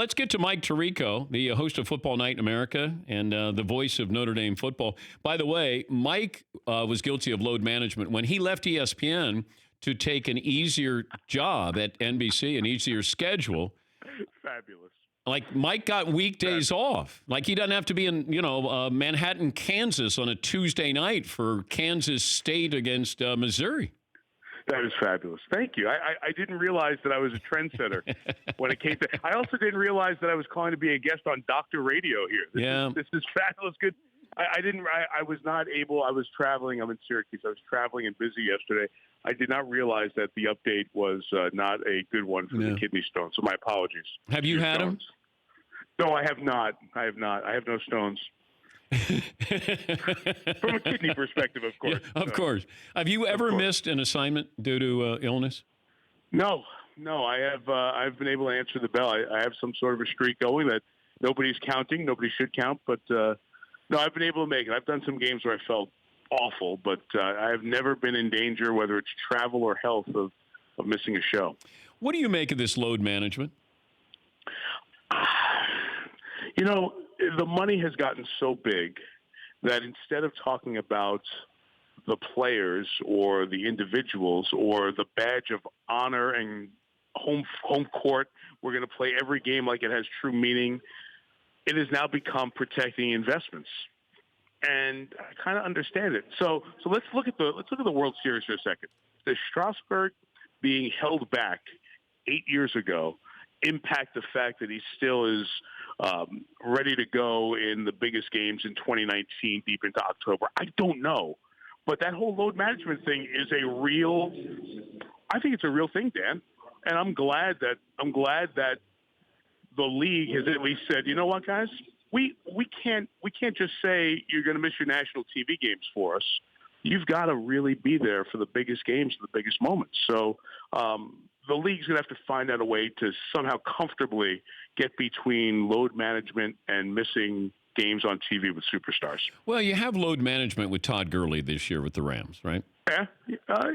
Let's get to Mike Tirico, the host of Football Night in America and the voice of Notre Dame football. By the way, Mike was guilty of load management when he left ESPN to take an easier job at NBC, an easier schedule. Fabulous. Like, Mike got weekdays off. Like, he doesn't have to be in, Manhattan, Kansas on a Tuesday night for Kansas State against Missouri. That is fabulous. Thank you. I didn't realize that I was a trendsetter when it came to. I also didn't realize that I was calling to be a guest on Dr. Radio here. This is fabulous. Good. I was not able. I was traveling. I'm in Syracuse. I was traveling and busy yesterday. I did not realize that the update was not a good one for the kidney stone. So my apologies. Have you had them? No, I have not. I have not. I have no stones. From a kidney perspective, of course. Yeah, of course. Have you ever missed an assignment due to illness? No. I have. I've been able to answer the bell. I have some sort of a streak going that nobody's counting. Nobody should count. But no, I've been able to make it. I've done some games where I felt awful, but I have never been in danger, whether it's travel or health, of missing a show. What do you make of this load management? The money has gotten so big that instead of talking about the players or the individuals or the badge of honor and home court, we're going to play every game like it has true meaning. It has now become protecting investments, and I kind of understand it. So let's look at the World Series for a second. The Strasburg being held back 8 years ago impact the fact that he still is ready to go in the biggest games in 2019 deep into October? I don't know. But that whole load management thing is I think it's a real thing, Dan. And I'm glad that the league has at least said, you know what, guys? We can't just say you're going to miss your national TV games for us. You've got to really be there for the biggest games, the biggest moments. So the league's going to have to find out a way to somehow comfortably get between load management and missing games on TV with superstars. Well, you have load management with Todd Gurley this year with the Rams, right? Yeah,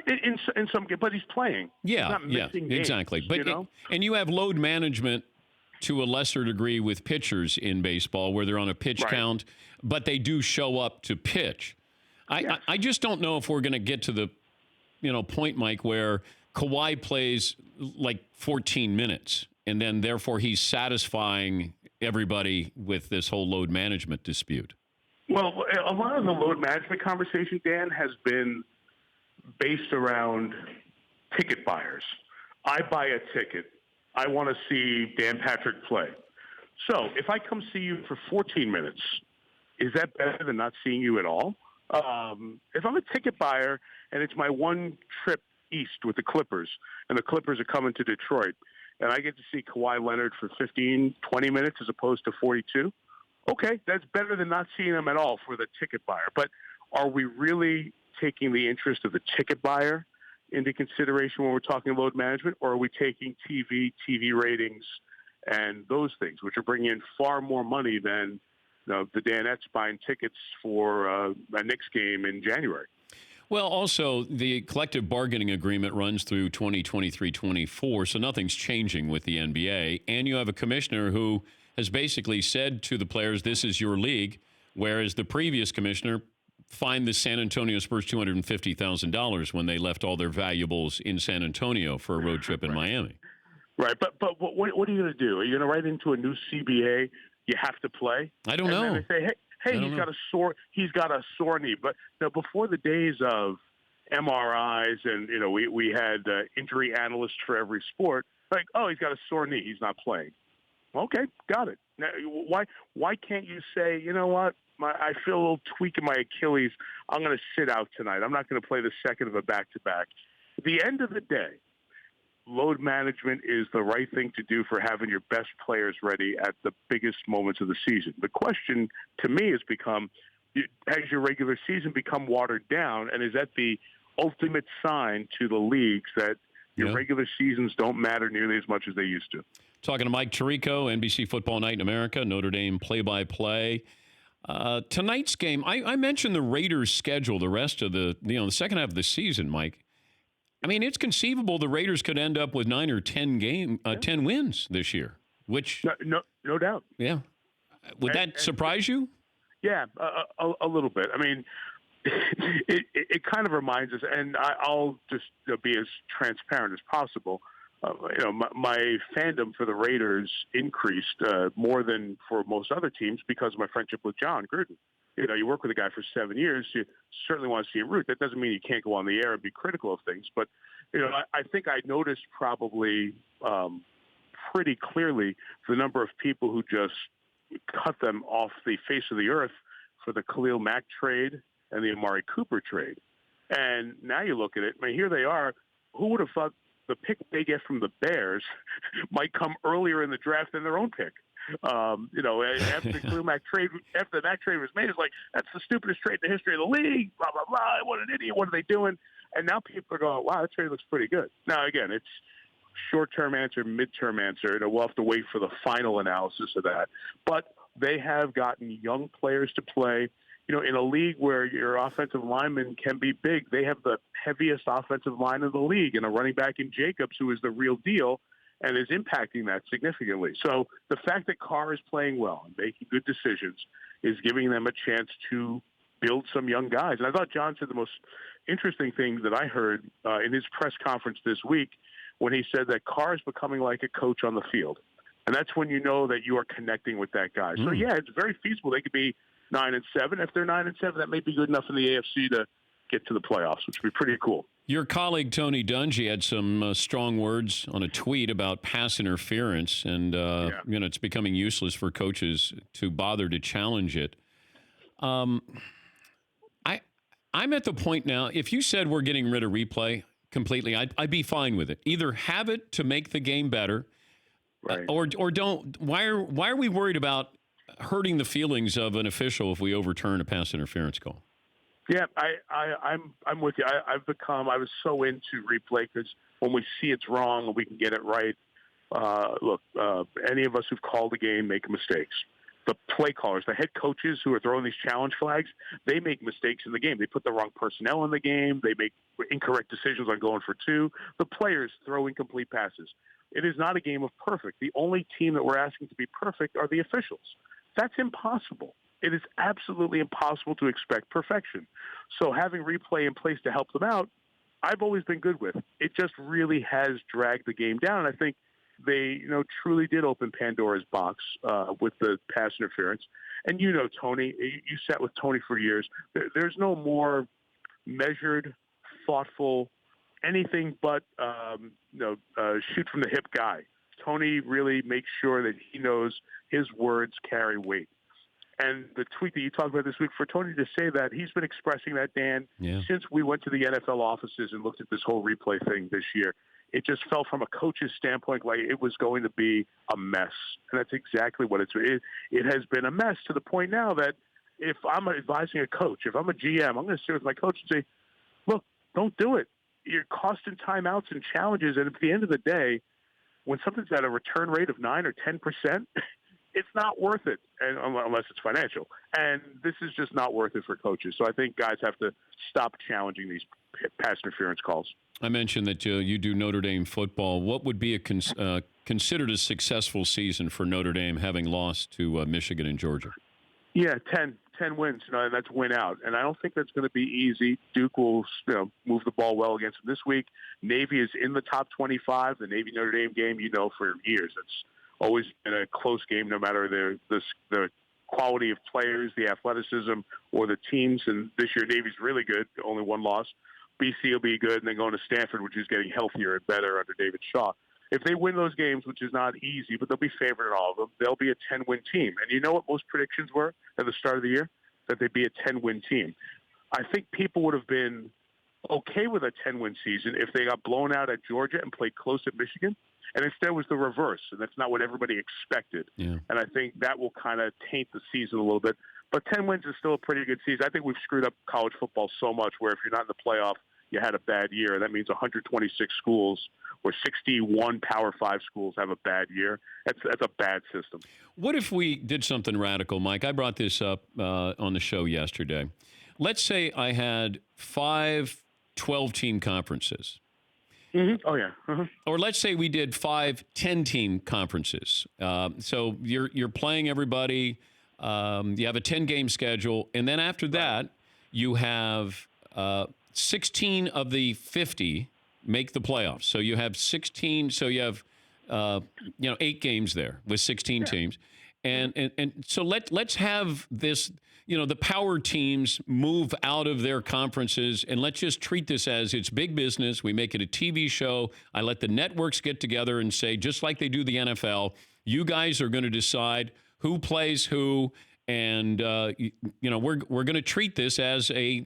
in some, but he's playing. Yeah, he's not missing games, exactly. But and you have load management to a lesser degree with pitchers in baseball, where they're on a pitch count, but they do show up to pitch. I just don't know if we're going to get to the point, Mike, where Kawhi plays like 14 minutes, and then therefore he's satisfying everybody with this whole load management dispute. Well, a lot of the load management conversation, Dan, has been based around ticket buyers. I buy a ticket. I want to see Dan Patrick play. So if I come see you for 14 minutes, is that better than not seeing you at all? If I'm a ticket buyer and it's my one trip east with the Clippers, and the Clippers are coming to Detroit, and I get to see Kawhi Leonard for 15, 20 minutes as opposed to 42, okay, that's better than not seeing him at all for the ticket buyer. But are we really taking the interest of the ticket buyer into consideration when we're talking load management, or are we taking TV ratings, and those things, which are bringing in far more money than the Danettes buying tickets for a Knicks game in January? Well, also, the collective bargaining agreement runs through 2023-24, so nothing's changing with the NBA. And you have a commissioner who has basically said to the players, this is your league, whereas the previous commissioner fined the San Antonio Spurs $250,000 when they left all their valuables in San Antonio for a road trip in Miami. Right, but what are you going to do? Are you going to write into a new CBA, you have to play? I don't know. And then they say, hey, he's got a sore knee. But before the days of MRIs and we had injury analysts for every sport, like, oh, he's got a sore knee, he's not playing. Okay, got it. Now, why can't you say, you know what? I feel a little tweak in my Achilles. I'm going to sit out tonight. I'm not going to play the second of a back-to-back. At the end of the day, load management is the right thing to do for having your best players ready at the biggest moments of the season. The question to me has become, has your regular season become watered down, and is that the ultimate sign to the leagues that your regular seasons don't matter nearly as much as they used to? Talking to Mike Tirico, NBC Football Night in America, Notre Dame play-by-play. Tonight's game, I mentioned the Raiders' schedule, the rest of the second half of the season, Mike. I mean, it's conceivable the Raiders could end up with 9 or 10 wins this year. which no doubt. Yeah. Would that surprise you? Yeah, a little bit. I mean, it kind of reminds us, and I'll just be as transparent as possible. My fandom for the Raiders increased more than for most other teams because of my friendship with John Gruden. You work with a guy for 7 years, you certainly want to see him root. That doesn't mean you can't go on the air and be critical of things. But, I think I noticed probably pretty clearly the number of people who just cut them off the face of the earth for the Khalil Mack trade and the Amari Cooper trade. And now you look at it, I mean, here they are. Who would have thought the pick they get from the Bears might come earlier in the draft than their own pick? After the Khalil Mack trade, after that trade was made, it's like, that's the stupidest trade in the history of the league, blah, blah, blah. What an idiot. What are they doing? And now people are going, wow, that trade looks pretty good. Now, again, it's short-term answer, mid-term answer. We'll have to wait for the final analysis of that. But they have gotten young players to play. In a league where your offensive lineman can be big, they have the heaviest offensive line in the league, and a running back in Jacobs who is the real deal and is impacting that significantly. So the fact that Carr is playing well and making good decisions is giving them a chance to build some young guys. And I thought John said the most interesting thing that I heard in his press conference this week when he said that Carr is becoming like a coach on the field. And that's when you know that you are connecting with that guy. So, yeah, it's very feasible. They could be 9-7. If they're 9-7, that may be good enough in the AFC to get to the playoffs, which would be pretty cool. Your colleague Tony Dungy had some strong words on a tweet about pass interference, and it's becoming useless for coaches to bother to challenge it. I'm at the point now, if you said we're getting rid of replay completely, I'd be fine with it. Either have it to make the game better, right, or don't. Why are we worried about hurting the feelings of an official if we overturn a pass interference call? Yeah, I'm with you. I was so into replay because when we see it's wrong and we can get it right. Look, any of us who've called a game make mistakes. The play callers, the head coaches who are throwing these challenge flags, they make mistakes in the game. They put the wrong personnel in the game. They make incorrect decisions on going for two. The players throw incomplete passes. It is not a game of perfect. The only team that we're asking to be perfect are the officials. That's impossible. It is absolutely impossible to expect perfection. So having replay in place to help them out, I've always been good with. It just really has dragged the game down. And I think they, truly did open Pandora's box with the pass interference. And Tony, you sat with Tony for years. There's no more measured, thoughtful, anything but shoot from the hip guy. Tony really makes sure that he knows his words carry weight. And the tweet that you talked about this week, for Tony to say that, he's been expressing that, Dan, since we went to the NFL offices and looked at this whole replay thing this year. It just felt from a coach's standpoint like it was going to be a mess. And that's exactly what it has been, a mess to the point now that if I'm advising a coach, if I'm a GM, I'm going to sit with my coach and say, look, don't do it. You're costing timeouts and challenges. And at the end of the day, when something's at a return rate of 9 or 10%, it's not worth it, and unless it's financial. And this is just not worth it for coaches. So I think guys have to stop challenging these pass interference calls. I mentioned that you do Notre Dame football. What would be considered a successful season for Notre Dame, having lost to Michigan and Georgia? Yeah, 10 wins. And that's win out. And I don't think that's going to be easy. Duke will move the ball well against them this week. Navy is in the top 25. The Navy-Notre Dame game, for years. It's always been a close game, no matter the quality of players, the athleticism, or the teams. And this year, Navy's really good. Only one loss. BC will be good, and then going to Stanford, which is getting healthier and better under David Shaw. If they win those games, which is not easy, but they'll be favored in all of them, they'll be a 10-win team. And you know what most predictions were at the start of the year? That they'd be a 10-win team. I think people would have been okay with a 10-win season if they got blown out at Georgia and played close at Michigan. And instead it was the reverse, and that's not what everybody expected. Yeah. And I think that will kind of taint the season a little bit. But 10 wins is still a pretty good season. I think we've screwed up college football so much where if you're not in the playoff, you had a bad year. That means 126 schools or 61 Power 5 schools have a bad year. That's a bad system. What if we did something radical, Mike? I brought this up on the show yesterday. Let's say I had 5 12-team conferences. Mm-hmm. Oh, yeah. Uh-huh. Or let's say we did 5 10-team conferences. So you're playing everybody. You have a 10-game schedule. And then after that, you have 16 of the 50 make the playoffs. So you have 16. So you have 8 games there with 16 teams. And so let's have this, the power teams move out of their conferences, and let's just treat this as it's big business. We make it a TV show. I let the networks get together and say, just like they do the NFL, you guys are going to decide who plays who, and we're going to treat this as an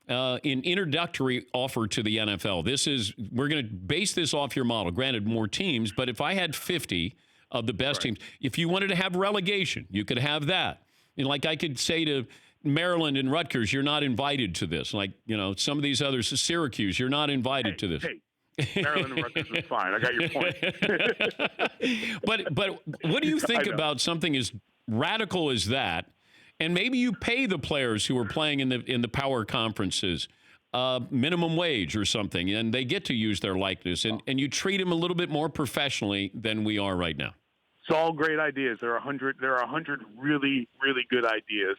introductory offer to the NFL. We're going to base this off your model. Granted, more teams, but if I had 50 of the best teams, if you wanted to have relegation, you could have that. Like I could say to Maryland and Rutgers, you're not invited to this. Like, some of these others, Syracuse, you're not invited to this. Hey, Maryland and Rutgers is fine. I got your point. But what do you think about something as radical as that? And maybe you pay the players who are playing in the power conferences minimum wage or something, and they get to use their likeness, and you treat them a little bit more professionally than we are right now. It's all great ideas. There are 100 really, really good ideas.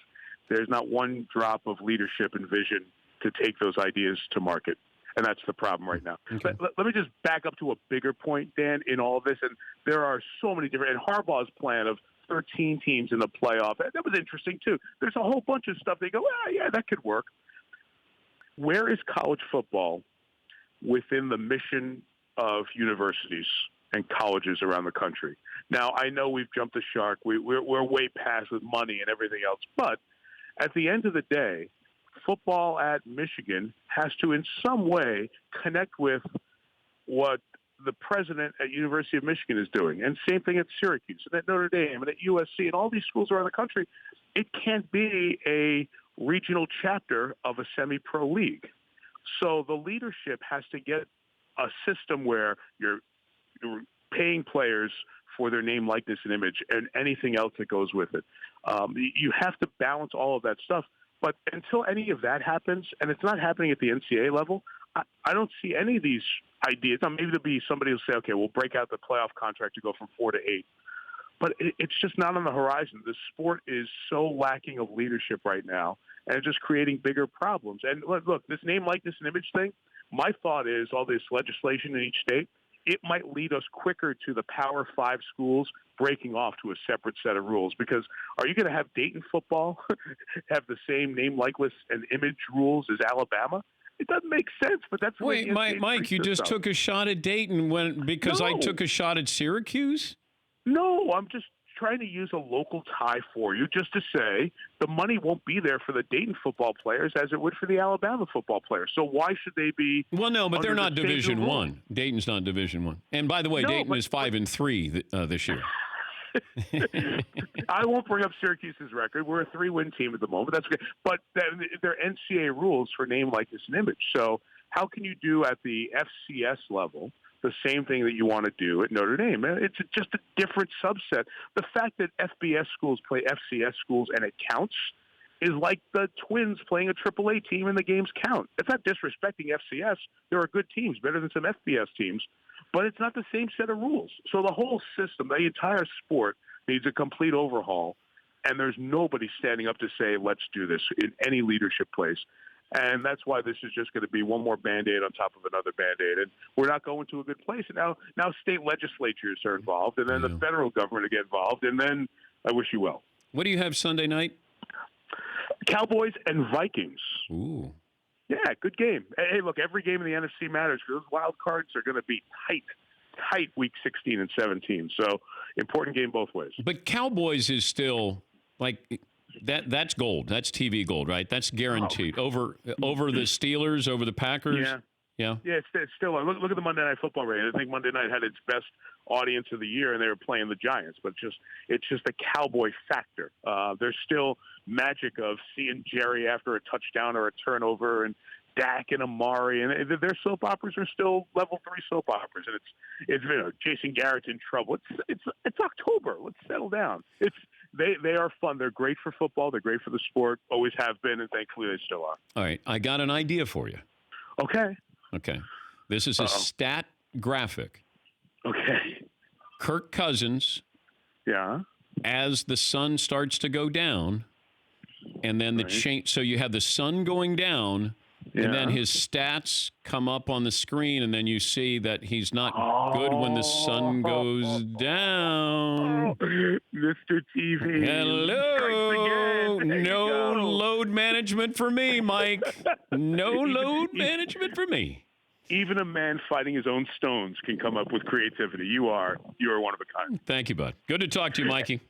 There's not one drop of leadership and vision to take those ideas to market. And that's the problem right now. Okay. Let me just back up to a bigger point, Dan, in all of this. And there are so many different, and Harbaugh's plan of 13 teams in the playoff, that was interesting too. There's a whole bunch of stuff they go, yeah, that could work. Where is college football within the mission of universities and colleges around the country? Now, I know we've jumped the shark. We're way past with money and everything else. But at the end of the day, football at Michigan has to in some way connect with what the president at University of Michigan is doing. And same thing at Syracuse and at Notre Dame and at USC and all these schools around the country. It can't be a regional chapter of a semi-pro league. So the leadership has to get a system where you're paying players for their name, likeness, and image, and anything else that goes with it. You have to balance all of that stuff. But until any of that happens, and it's not happening at the NCAA level, I don't see any of these ideas. Now, maybe there'll be somebody who'll say, okay, we'll break out the playoff contract to go from 4 to 8. But it's just not on the horizon. The sport is so lacking of leadership right now, and it's just creating bigger problems. And look, this name, likeness, and image thing, my thought is all this legislation in each state, it might lead us quicker to the Power 5 schools breaking off to a separate set of rules. Because are you going to have Dayton football have the same name, likeness, and image rules as Alabama? It doesn't make sense, but that's the way. Wait, Mike, you just took a shot at Dayton because I took a shot at Syracuse? No, I'm just trying to use a local tie for you just to say the money won't be there for the Dayton football players as it would for the Alabama football players. So why should they be? Well, no, but they're not Division One. Dayton's not Division One. And by the way, Dayton is 5-3 this year. I won't bring up Syracuse's record. We're a 3-win team at the moment. That's okay. But they're NCAA rules for name, likeness, and image. So how can you do at the FCS level the same thing that you want to do at Notre Dame? It's just a different subset. The fact that FBS schools play FCS schools and it counts is like the Twins playing a AAA team and the games count. It's not disrespecting FCS. There are good teams, better than some FBS teams, but it's not the same set of rules. So the whole system, the entire sport, needs a complete overhaul, and there's nobody standing up to say, let's do this in any leadership place. And that's why this is just going to be one more Band-Aid on top of another Band-Aid. And we're not going to a good place. And now state legislatures are involved, and then the federal government will get involved, and then I wish you well. What do you have Sunday night? Cowboys and Vikings. Ooh. Yeah, good game. Hey, look, every game in the NFC matters because those wild cards are going to be tight week 16 and 17. So important game both ways. But Cowboys is still like that's gold. That's TV gold, right? That's guaranteed. Over the Steelers, over the Packers. Yeah, it's still look at the Monday Night Football rating. I think Monday night had its best audience of the year, and they were playing the Giants. But it's just a Cowboy factor. There's still magic of seeing Jerry after a touchdown or a turnover, and Dak and Amari, and their soap operas are still level 3 soap operas, and it's Jason Garrett's in trouble. It's October. Let's settle down. They are fun. They're great for football. They're great for the sport. Always have been, and thankfully they still are. All right, I got an idea for you. Okay. This is a stat graphic. Okay. Kirk Cousins, Yeah. as the sun starts to go down, and then the change. So you have the sun going down, and then his stats come up on the screen, and then you see that he's not good when the sun goes down. Mr. TV. Hello. No load management for me, Mike. No load management for me. Even a man fighting his own stones can come up with creativity. You are one of a kind. Thank you, bud. Good to talk to you, Mikey.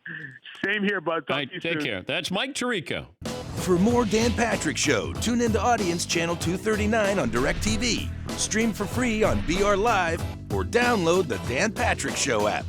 Same here, bud. Talk All right, to you take soon. care. That's Mike Tirico. For more Dan Patrick Show, tune into Audience Channel 239 on DirecTV. Stream for free on BR Live or download the Dan Patrick Show app.